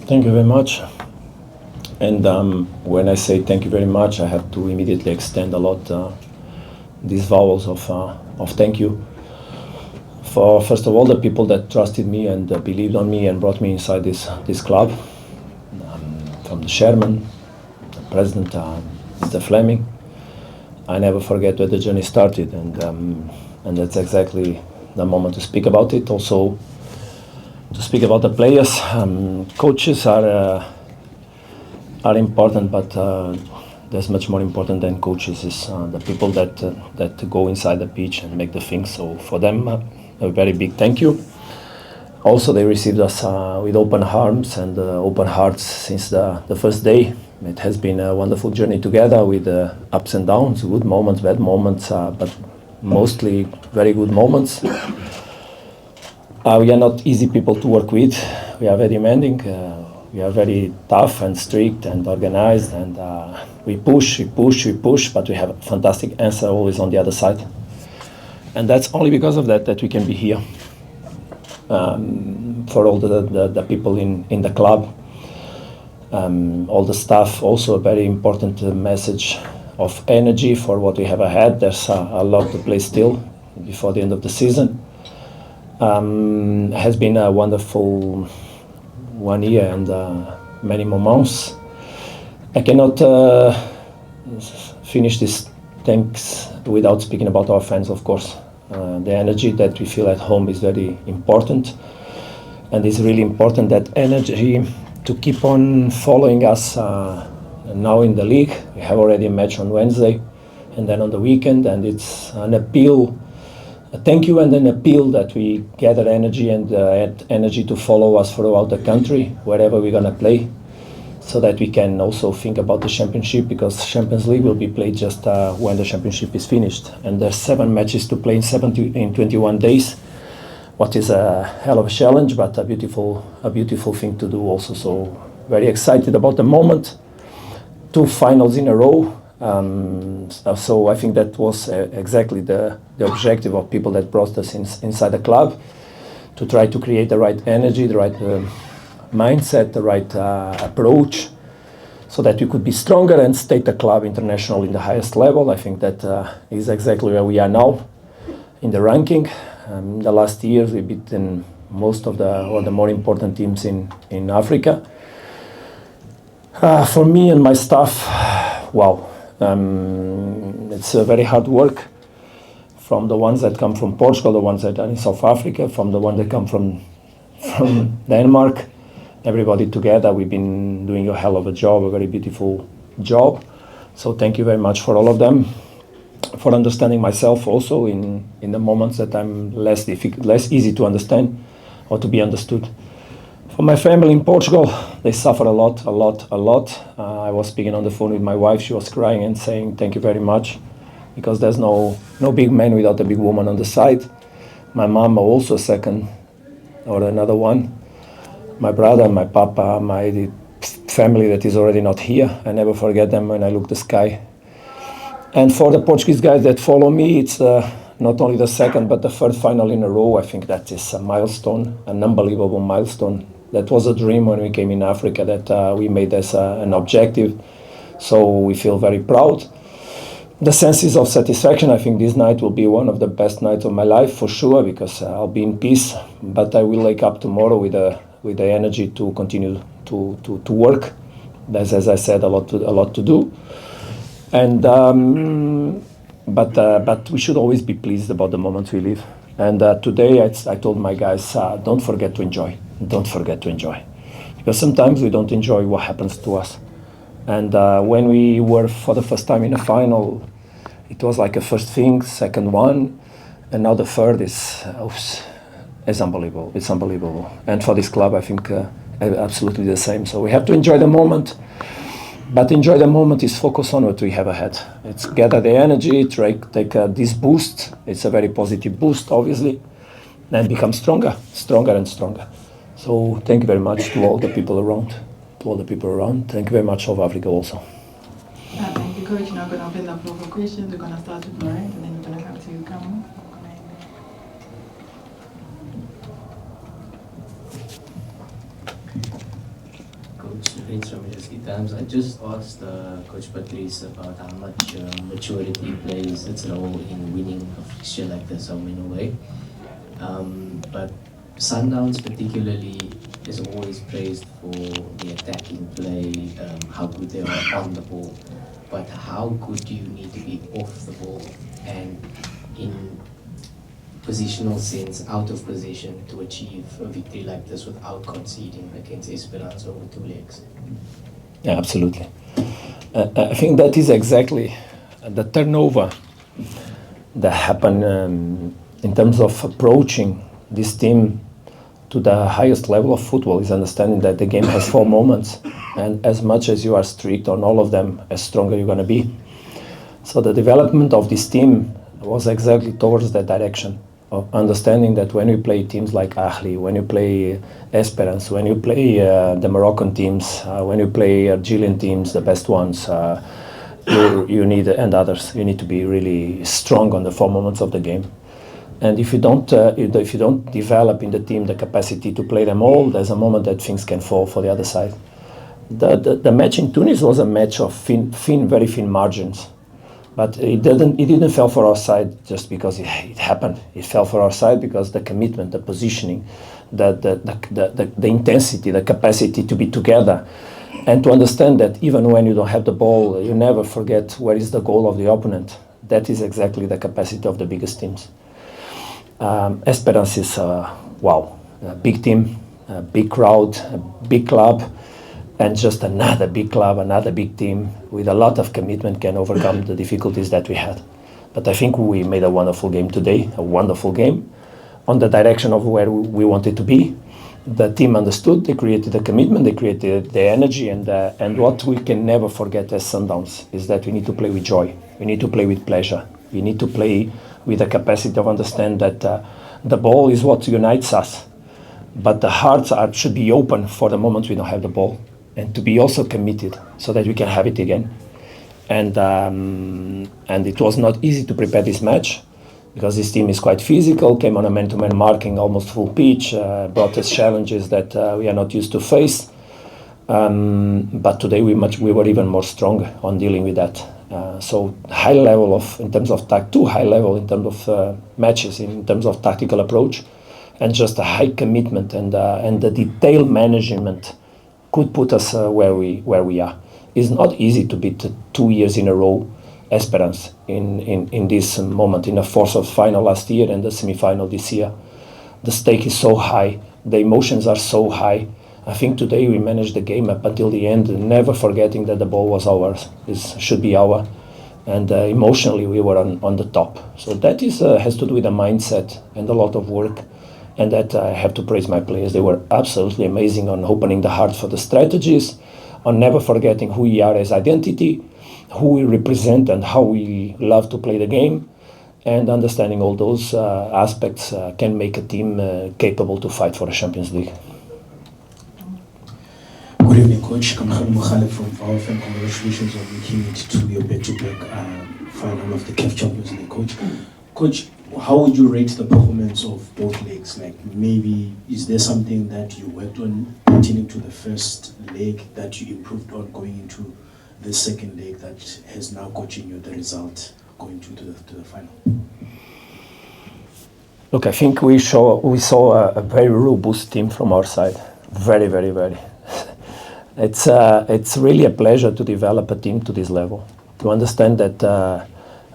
Thank you very much. And when I say thank you very much, I have to immediately extend a lot these vowels of thank you for, first of all, the people that trusted me and believed on me and brought me inside this club. From the chairman, the president, Mr. Fleming. I never forget where the journey started, and that's exactly the moment to speak about it. Also, to speak about the players. Coaches are important, but there's much more important than coaches is the people that go inside the pitch and make the things. So for them, a very big thank you. Also, they received us with open arms and open hearts since the first day. It has been a wonderful journey together with ups and downs, good moments, bad moments, but mostly very good moments. We are not easy people to work with. We are very demanding. We are very tough and strict and organized, and we push, but we have a fantastic answer always on the other side. And that's only because of that we can be here. For all the people in the club, all the staff, also a very important message of energy for what we have ahead. There's a lot to play still before the end of the season. Has been a wonderful 1 year and many more months. I cannot finish this thanks without speaking about our fans, of course. The energy that we feel at home is very important, and it's really important that energy to keep on following us now in the league. We have already a match on Wednesday and then on the weekend, and it's an appeal, a thank you and an appeal that we gather energy and add energy to follow us throughout the country, wherever we're going to play, so that we can also think about the championship, because Champions League will be played just when the championship is finished. And there's 7 matches to play in 21 days, what is a hell of a challenge, but a beautiful thing to do also. So very excited about the moment. 2 finals in a row. So I think that was exactly the objective of people that brought us inside the club, to try to create the right energy, the right mindset, the right approach, so that we could be stronger and take the club international in the highest level. I think that is exactly where we are now in the ranking. In the last years, we've beaten most of the more important teams in Africa. For me and my staff, wow, it's a very hard work. From the ones that come from Portugal, the ones that are in South Africa, from the ones that come from Denmark, everybody together, we've been doing a hell of a job, a very beautiful job. So thank you very much for all of them, for understanding myself also in the moments that I'm less easy to understand or to be understood. For my family in Portugal, they suffer a lot. I was speaking on the phone with my wife. She was crying and saying thank you very much, because there's no big man without a big woman on the side. My mom also second, or another one. My brother, my papa, my family that is already not here. I never forget them when I look the sky. And for the Portuguese guys that follow me, it's not only the second but the third final in a row. I think that is a milestone, an unbelievable milestone. That was a dream when we came in Africa, that we made as an objective. So we feel very proud. The senses of satisfaction, I think this night will be one of the best nights of my life for sure, because I'll be in peace. But I will wake up tomorrow with the energy to continue to work. There's, as I said, a lot to do. And but we should always be pleased about the moments we live. And today I told my guys, don't forget to enjoy. Don't forget to enjoy, because sometimes we don't enjoy what happens to us. And when we were for the first time in a final, it was like a first thing, second one, and now the third is unbelievable. It's unbelievable. And for this club, I think absolutely the same. So we have to enjoy the moment. But enjoy the moment is focus on what we have ahead. It's gather the energy, take this boost. It's a very positive boost, obviously, and become stronger and stronger. So thank you very much to all the people around. Thank you very much, South Africa also. Thank you, Coach. Now I'm going to open the floor for questions. We're going to start with Laurent, and then we're going to come to you, Cameron. Prince from Mamelodi Times. I just asked Coach Patrice about how much maturity plays its role in winning a fixture like this home and away. But Sundowns particularly is always praised for the attacking play, how good they are on the ball. But how good do you need to be off the ball and in positional sense, out of position, to achieve a victory like this without conceding against Esperance over 2 legs? Yeah, absolutely. I think that is exactly the turnover that happened in terms of approaching this team to the highest level of football, is understanding that the game has 4 moments, and as much as you are strict on all of them, as stronger you're going to be. So the development of this team was exactly towards that direction of understanding that when we play teams like Ahli, when you play Esperance, when you play the Moroccan teams, when you play Algerian teams, the best ones, you need, and others, you need to be really strong on the 4 moments of the game. And if you don't develop in the team the capacity to play them all, there's a moment that things can fall for the other side. The match in Tunis was a match of very thin margins. But it didn't fall for our side just because it happened. It fell for our side because the commitment, the positioning, the intensity, the capacity to be together, and to understand that even when you don't have the ball, you never forget where is the goal of the opponent. That is exactly the capacity of the biggest teams. Esperance is a big team, a big crowd, a big club. And just another big club, another big team with a lot of commitment can overcome the difficulties that we had. But I think we made a wonderful game today, a wonderful game on the direction of where we wanted to be. The team understood, they created the commitment, they created the energy, and what we can never forget as Sundowns is that we need to play with joy, we need to play with pleasure, we need to play with the capacity of understand that the ball is what unites us, but the hearts should be open for the moment we don't have the ball. And to be also committed so that we can have it again. And it was not easy to prepare this match because this team is quite physical, came on a man-to-man marking, almost full pitch, brought us challenges that we are not used to face. But today we were even more strong on dealing with that. So high level in terms of too high level in terms of matches, in terms of tactical approach, and just a high commitment and the detailed management could put us where we are. It's not easy to beat 2 years in a row Esperance in this moment, in the fourth of final last year and the semi-final this year. The stake is so high, the emotions are so high. I think today we managed the game up until the end, never forgetting that the ball was ours, should be our, and emotionally we were on the top. So that has to do with the mindset and a lot of work. And that I have to praise my players. They were absolutely amazing on opening the heart for the strategies, on never forgetting who we are as identity, who we represent and how we love to play the game, and understanding all those aspects can make a team capable to fight for a Champions League. Good evening, Coach. Kamkhan Mukhalef from VAF, and congratulations on making it to your back-to-back final of the CAF Champions League, Coach. Coach, how would you rate the performance of both legs? Like, maybe is there something that you worked on pertaining to the first leg that you improved on going into the second leg that has now gotten you the result going to the final? Look, I think we saw a very robust team from our side. Very, very, very. It's really a pleasure to develop a team to this level. To understand that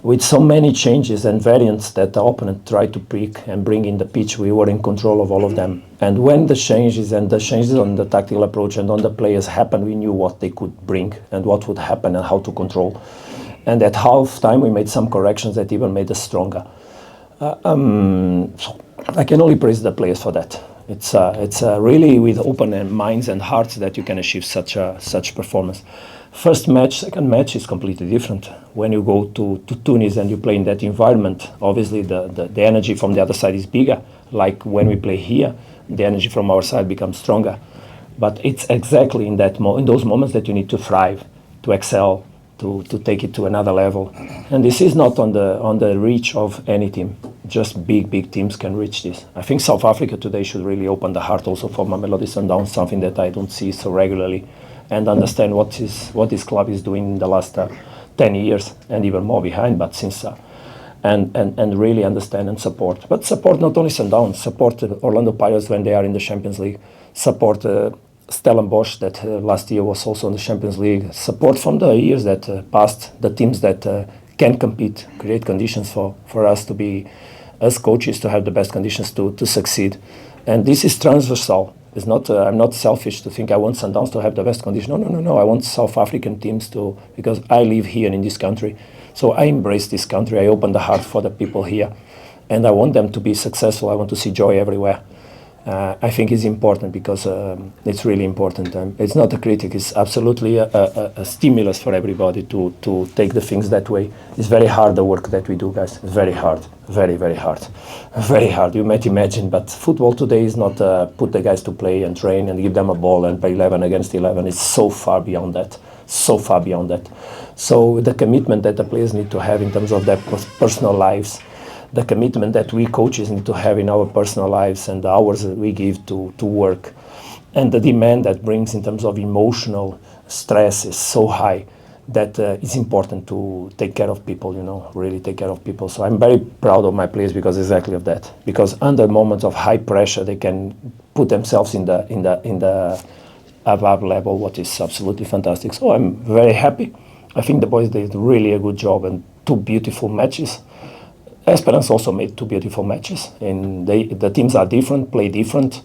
with so many changes and variants that the opponent tried to pick and bring in the pitch, we were in control of all of them. And when the changes on the tactical approach and on the players happened, we knew what they could bring and what would happen and how to control. And at half time, we made some corrections that even made us stronger. So I can only praise the players for that. It's really with open minds and hearts that you can achieve such performance. First match, second match is completely different. When you go to Tunis and you play in that environment, obviously the energy from the other side is bigger. Like when we play here, the energy from our side becomes stronger. But it's exactly in those moments that you need to thrive, to excel, to take it to another level. And this is not on the reach of any team. Just big teams can reach this. I think South Africa today should really open the heart also for Mamelodi Sundowns, something that I don't see so regularly. and understand what this club is doing in the last 10 years and even more behind, but since and really understand and support. But support not only Sundowns, support Orlando Pirates when they are in the Champions League, support Stellenbosch that last year was also in the Champions League, support from the years that passed, the teams that can compete, create conditions for us to be, as coaches, to have the best conditions to succeed. And this is transversal. It's not. I'm not selfish to think I want Sundowns to have the best condition. No. I want South African teams to, because I live here in this country. So I embrace this country. I open the heart for the people here. And I want them to be successful. I want to see joy everywhere. I think it's important because it's really important. It's not a critic. It's absolutely a stimulus for everybody to take the things that way. It's very hard, the work that we do, guys. It's very hard. Very, very hard. Very hard, you might imagine. But football today is not put the guys to play and train and give them a ball and play 11 against 11. It's so far beyond that. So far beyond that. So the commitment that the players need to have in terms of their personal lives, the commitment that we coaches need to have in our personal lives and the hours that we give to work, and the demand that brings in terms of emotional stress is so high that it's important to take care of people, really take care of people. So I'm very proud of my players because exactly of that. Because under moments of high pressure, they can put themselves in the above level, what is absolutely fantastic. So I'm very happy. I think the boys did really a good job and 2 beautiful matches. Esperance also made 2 beautiful matches, and the teams are different, play different.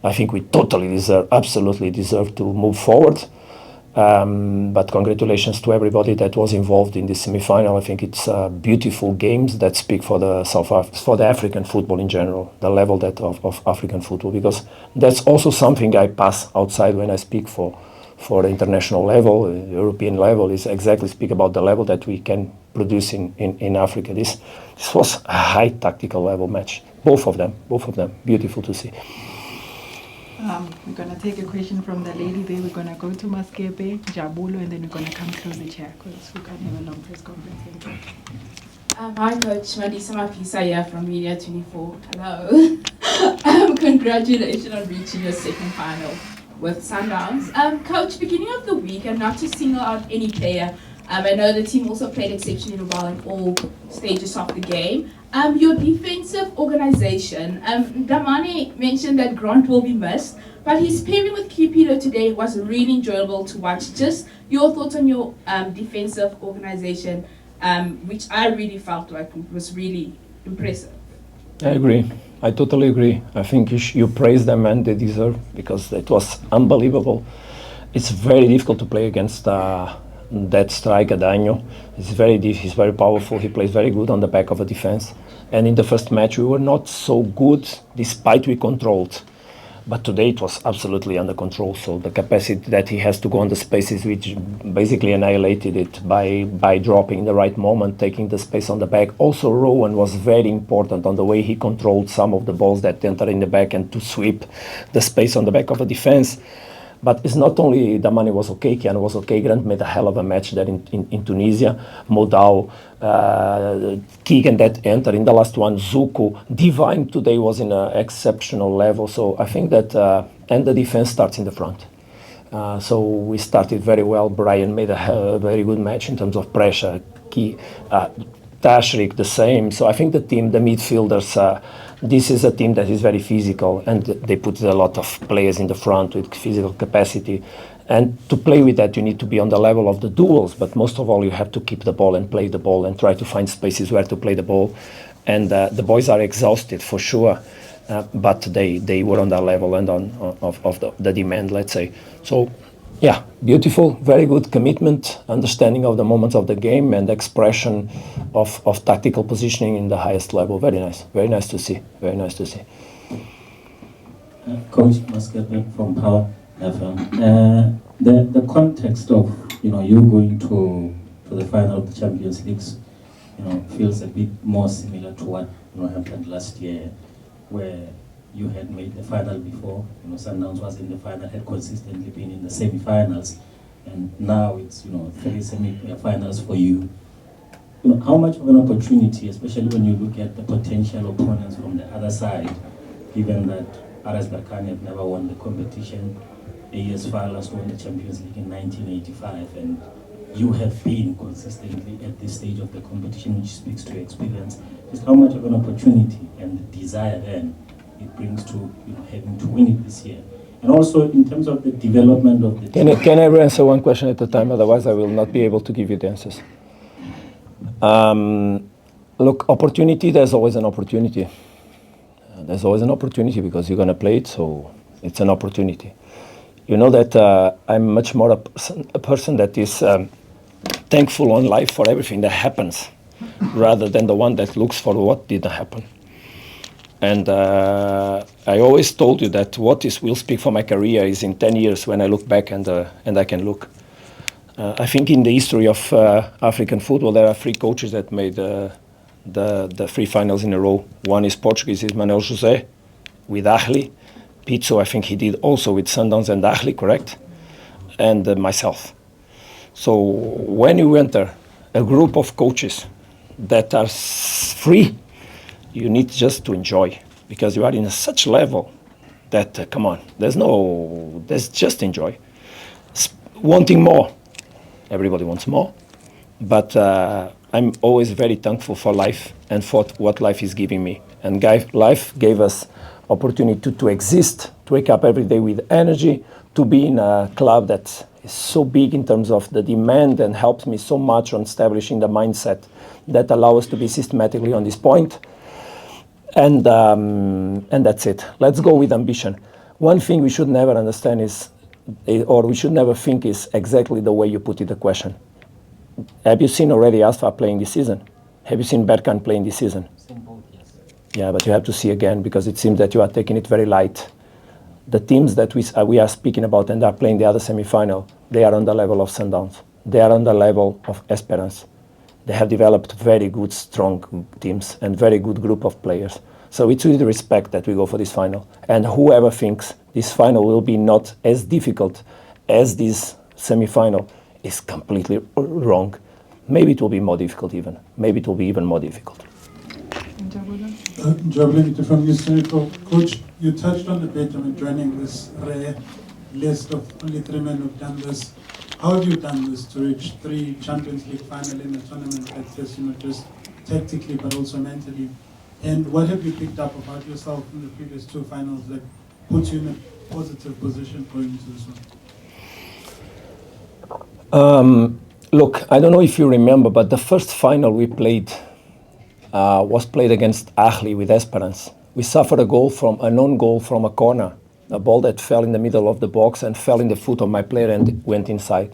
I think we totally absolutely deserve to move forward. But congratulations to everybody that was involved in this semi-final. I think it's beautiful games that speak for the African football in general, the level of African football, because that's also something I pass outside when I speak for the international level, European level, is exactly speak about the level that we can produce in Africa. This was a high tactical level match. Both of them, beautiful to see. We're going to take a question from the lady there. We're going to go to Maskepe, Jabulo, and then we're going to come close the chair because we can't have a long press conference. Hi Coach, Madisa Mapisa here from Media 24. Hello. Congratulations on reaching your second final with Sundowns. Coach, beginning of the week, and not to single out any player, I know the team also played exceptionally well in all stages of the game. Your defensive organization, Damani mentioned that Grant will be missed, but his pairing with Kipilo today was really enjoyable to watch. Just your thoughts on your defensive organization, which I really felt like was really impressive. I agree. I totally agree. I think you praise them and they deserve, because it was unbelievable. It's very difficult to play against that striker, Daniel. He's very powerful. He plays very good on the back of a defense. And in the first match, we were not so good, despite we controlled. But today it was absolutely under control. So the capacity that he has to go on the spaces, which basically annihilated it by dropping in the right moment, taking the space on the back. Also, Rowan was very important on the way he controlled some of the balls that enter in the back and to sweep the space on the back of a defense. But it's not only Damani was okay, Kian was okay, Grant made a hell of a match there in Tunisia. Modau, Keegan that entered in the last one, Zuku. Divine today was in an exceptional level. So I think that, and the defense starts in the front. So we started very well. Brian made a very good match in terms of pressure. Tashrik the same. So I think the team, the midfielders, this is a team that is very physical, and they put a lot of players in the front with physical capacity. And to play with that, you need to be on the level of the duels, but most of all, you have to keep the ball and play the ball and try to find spaces where to play the ball. And the boys are exhausted for sure, but they were on that level and of the demand, let's say. So, yeah, beautiful, very good commitment, understanding of the moments of the game and expression of tactical positioning in the highest level. Very nice to see, very nice to see. Coach Maskepe from Power FM. The context of you going to the final of the Champions League, feels a bit more similar to what happened last year, where you had made the final before. Sundowns was in the final, had consistently been in the semi-finals, and now it's 3 semi-finals for you. How much of an opportunity, especially when you look at the potential opponents from the other side, given that RS Berkane have never won the competition, AS FAR last won the Champions League in 1985, and you have been consistently at this stage of the competition, which speaks to your experience. Just how much of an opportunity and the desire then it brings to having to win it this year, and also in terms of the development of the team. Can I answer one question at a time? Otherwise, I will not be able to give you the answers. Look, opportunity. There's always an opportunity. There's always an opportunity because you're going to play it, so it's an opportunity. You know that I'm much more a person that is thankful on life for everything that happens, rather than the one that looks for what didn't happen. And I always told you that will speak for my career is in 10 years when I look back and I can look. I think in the history of African football, there are 3 coaches that made the 3 finals in a row. One is Portuguese, is Manuel José, with Ahly. Pitso, I think he did also with Sundowns and Ahly, correct? And myself. So when you enter a group of coaches that are free, you need just to enjoy, because you are in such level that, come on, there's just enjoy. Wanting more, everybody wants more, but I'm always very thankful for life and for what life is giving me. And life gave us opportunity to exist, to wake up every day with energy, to be in a club that is so big in terms of the demand and helped me so much on establishing the mindset that allow us to be systematically on this point. And that's it. Let's go with ambition. One thing we should never understand or we should never think is exactly the way you put it, the question. Have you seen already Asfa playing this season? Have you seen Berkan playing this season? Yeah, but you have to see again, because it seems that you are taking it very light. The teams that we are speaking about and are playing the other semi-final, they are on the level of Sundowns. They are on the level of Esperance. They have developed very good, strong teams and very good group of players. So it's with respect that we go for this final. And whoever thinks this final will be not as difficult as this semi-final is completely wrong. Maybe it will be more difficult even. Maybe it will be even more difficult. Jabulani from News 24. Coach, you touched on the bit joining this rare list of only 3 men who've done this. How have you done this to reach 3 Champions League final in a tournament like this, just tactically but also mentally? And what have you picked up about yourself in the previous 2 finals that puts you in a positive position going into this one? Look, I don't know if you remember, but the first final we played was played against Ahly with Esperance. We suffered an own goal from a corner, a ball that fell in the middle of the box and fell in the foot of my player and went inside.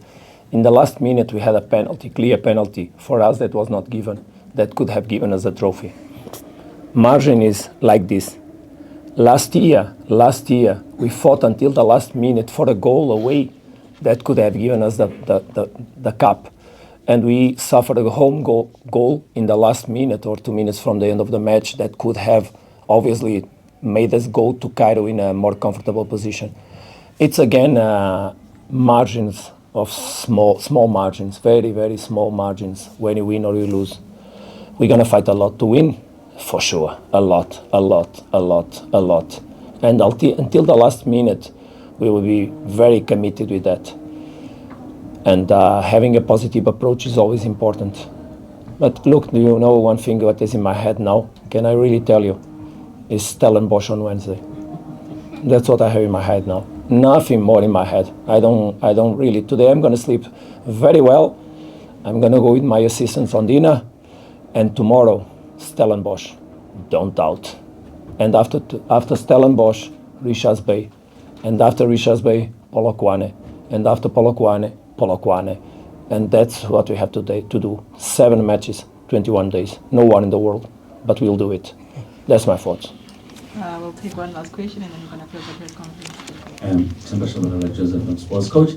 In the last minute, we had a penalty, clear penalty for us that was not given, that could have given us a trophy. Margin is like this. Last year, we fought until the last minute for a goal away that could have given us the cup. And we suffered a home goal in the last minute or 2 minutes from the end of the match that could have obviously made us go to Cairo in a more comfortable position. It's again margins of small margins, very, very small margins when you win or you lose. We're going to fight a lot to win, for sure. A lot. And until the last minute, we will be very committed with that. And having a positive approach is always important. But look, do you know one thing that is in my head now? Can I really tell you? Is Stellenbosch on Wednesday. That's what I have in my head now. Nothing more in my head. I don't really. Today I'm going to sleep very well. I'm going to go with my assistants on dinner. And tomorrow, Stellenbosch. Don't doubt. And after Stellenbosch, Richards Bay. And after Richards Bay, Polokwane. And after Polokwane, Polokwane. And that's what we have today to do. 7 matches, 21 days. No one in the world, but we'll do it. That's my thoughts. We'll take one last question and then we're going to close the press conference. Joseph from Sports Coach.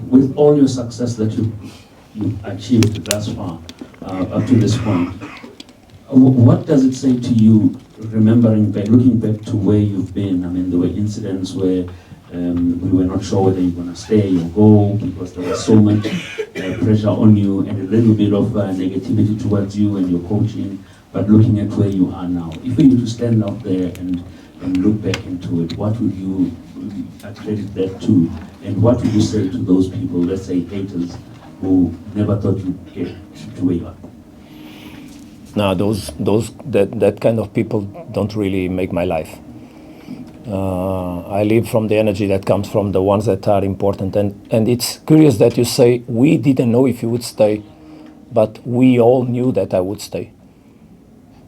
With all your success that you achieved thus far, up to this point, what does it say to you, remembering back, looking back to where you've been? I mean, there were incidents where we were not sure whether you're going to stay or go because there was so much pressure on you and a little bit of negativity towards you and your coaching. But looking at where you are now, if you were to stand out there and look back into it, what would you accredit that too? And what would you say to those people, let's say haters, who never thought you'd get to where you are? No, that kind of people don't really make my life. I live from the energy that comes from the ones that are important. And it's curious that you say, we didn't know if you would stay, but we all knew that I would stay.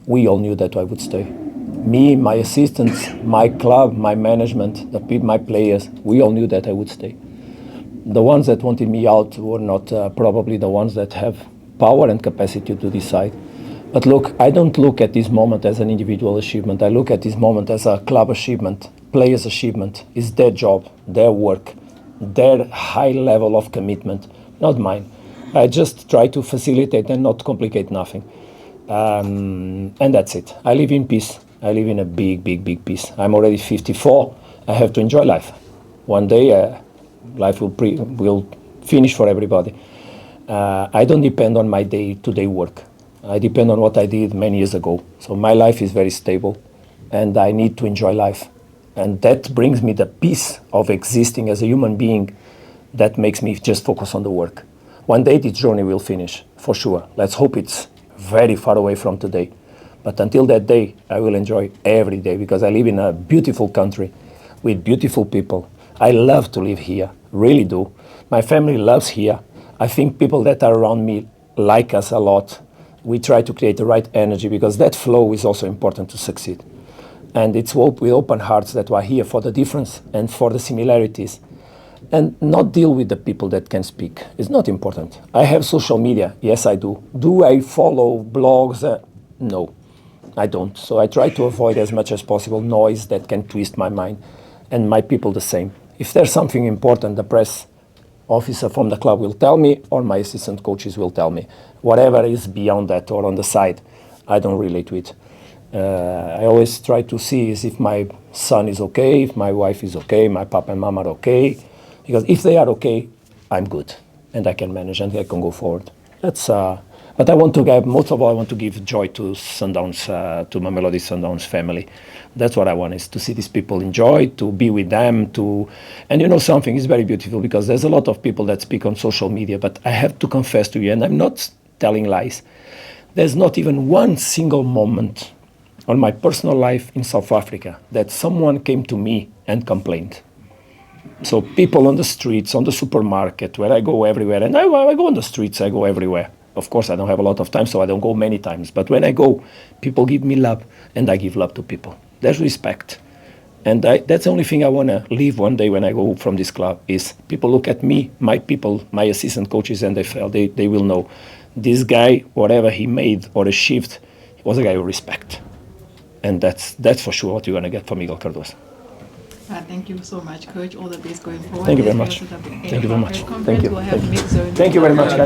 We all knew that I would stay. Me, my assistants, my club, my management, my players, we all knew that I would stay. The ones that wanted me out were not probably the ones that have power and capacity to decide. But look, I don't look at this moment as an individual achievement. I look at this moment as a club achievement, players' achievement. It's their job, their work, their high level of commitment, not mine. I just try to facilitate and not complicate nothing. And that's it. I live in peace. I live in a big, big, big peace. I'm already 54. I have to enjoy life. One day, life will finish for everybody. I don't depend on my day-to-day work. I depend on what I did many years ago. So my life is very stable, and I need to enjoy life. And that brings me the peace of existing as a human being that makes me just focus on the work. One day this journey will finish, for sure. Let's hope it's very far away from today. But until that day, I will enjoy every day because I live in a beautiful country with beautiful people. I love to live here, really do. My family loves here. I think people that are around me like us a lot. We try to create the right energy because that flow is also important to succeed. And it's with open hearts that we're here for the difference and for the similarities. And not deal with the people that can speak. It's not important. I have social media. Yes, I do. Do I follow blogs? No, I don't. So I try to avoid as much as possible noise that can twist my mind. And my people the same. If there's something important, the press officer from the club will tell me, or my assistant coaches will tell me. Whatever is beyond that or on the side, I don't relate to it. I always try to see is if my son is okay, if my wife is okay, my papa and mama are okay. Because if they are okay, I'm good. And I can manage and I can go forward. But I want to give, most of all, I want to give joy to Sundowns, to Mamelodi Sundowns family. That's what I want, is to see these people enjoy, to be with them, and you know something, it's very beautiful because there's a lot of people that speak on social media, but I have to confess to you, and I'm not telling lies, there's not even one single moment on my personal life in South Africa that someone came to me and complained. So people on the streets, on the supermarket, where I go everywhere, and I go on the streets, I go everywhere. Of course, I don't have a lot of time, so I don't go many times. But when I go, people give me love, and I give love to people. There's respect. And that's the only thing I want to leave one day when I go from this club, is people look at me, my people, my assistant coaches, and they will know this guy, whatever he made or achieved, was a guy of respect. And that's for sure what you're going to get from Miguel Cardoso. Thank you so much, Coach. All the best going forward. Thank you very much. Thank you very much. Thank you. We'll have mid-zone. Thank you very much, guys.